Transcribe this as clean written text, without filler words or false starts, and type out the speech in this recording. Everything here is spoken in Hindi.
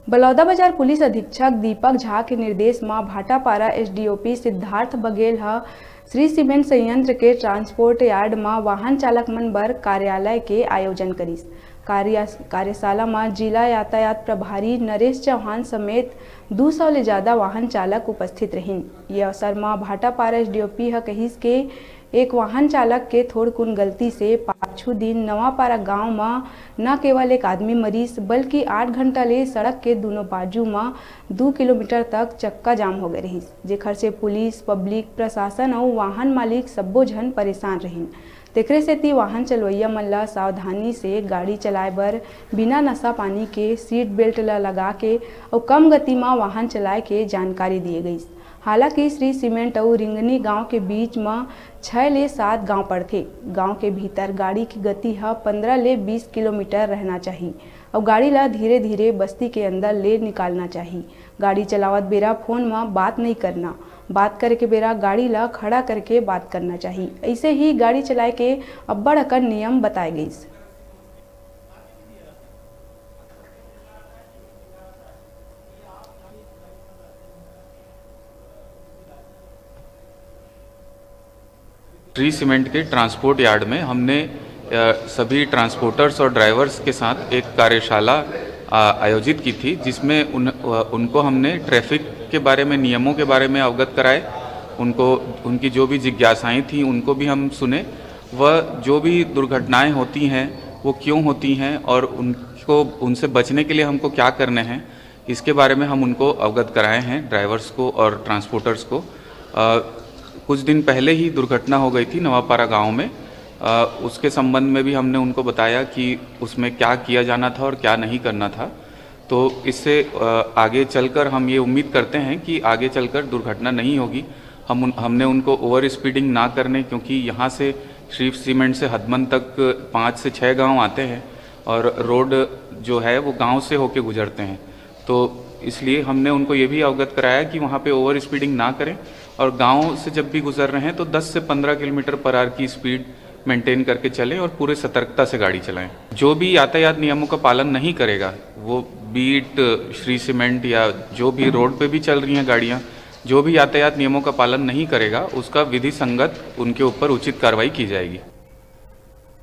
बलौदाबाजार पुलिस अधीक्षक दीपक झा के निर्देश में भाटापारा एसडीओपी सिद्धार्थ बघेल श्री सीमेंट संयंत्र के ट्रांसपोर्ट यार्ड में वाहन चालक मन बर कार्यालय के आयोजन करिस। कार्यशाला में जिला यातायात प्रभारी नरेश चौहान समेत 200 ले ज्यादा वाहन चालक उपस्थित रहिन। ये अवसर में भाटापारा एसडीओपी कहिस के एक वाहन चालक के थोड़कुन गलती से पाछू दिन नवापारा गांव में न केवल एक आदमी मरीस बल्कि 8 घंटा ले सड़क के दोनों बाजू में 2 किलोमीटर तक चक्का जाम हो गए रहिस, जेखर से पुलिस, पब्लिक, प्रशासन और वाहन मालिक सब्बो झन परेशान रहिन। तेखरे सेती वाहन चलवैया मन ला सावधानी से गाड़ी चलाए बर बिना नशा पानी के सीट बेल्ट ला लगा के और कम गति में वाहन चलाए के जानकारी दिए गई। हालांकि श्री सीमेंट और रिंगनी गांव के बीच में 6 ले 7 गांव पड़ते। गांव के भीतर गाड़ी की गति 15 ले 20 किलोमीटर रहना चाहिए और गाड़ी ला धीरे धीरे बस्ती के अंदर ले निकालना चाहिए। गाड़ी चलावत बेरा फोन में बात नहीं करना, बात करे के बेरा गाड़ी ला खड़ा करके बात करना चाहिए। ऐसे ही गाड़ी चलाए के अब्बड़ अकन नियम बताए गए। श्री सीमेंट के ट्रांसपोर्ट यार्ड में हमने सभी ट्रांसपोर्टर्स और ड्राइवर्स के साथ एक कार्यशाला आयोजित की थी, जिसमें उनको हमने ट्रैफिक के बारे में, नियमों के बारे में अवगत कराए। उनकी जो भी जिज्ञासाएं थी उनको भी हम सुने। वह जो भी दुर्घटनाएं होती हैं वो क्यों होती हैं और उनसे बचने के लिए हमको क्या करने हैं, इसके बारे में हम उनको अवगत कराए हैं, ड्राइवर्स को और ट्रांसपोर्टर्स को। कुछ दिन पहले ही दुर्घटना हो गई थी नवापारा गांव में। उसके संबंध में भी हमने उनको बताया कि उसमें क्या किया जाना था और क्या नहीं करना था। तो इससे आगे चलकर हम ये उम्मीद करते हैं कि आगे चलकर दुर्घटना नहीं होगी। हमने उनको ओवर स्पीडिंग ना करने, क्योंकि यहाँ से श्री सीमेंट से हदमन तक 5 से 6 गांव आते हैं और रोड जो है वो गांव से होके गुजरते हैं। तो इसलिए हमने उनको ये भी अवगत कराया कि वहाँ पे ओवर स्पीडिंग ना करें और गांव से जब भी गुजर रहे हैं तो 10 से 15 किलोमीटर पर आवर की स्पीड मेंटेन करके चलें और पूरे सतर्कता से गाड़ी चलाएं। जो भी यातायात नियमों का पालन नहीं करेगा, वो बीट श्री सीमेंट या जो भी रोड पे भी चल रही हैं गाड़ियाँ, जो भी यातायात नियमों का पालन नहीं करेगा उसका विधि संगत उनके ऊपर उचित कार्रवाई की जाएगी।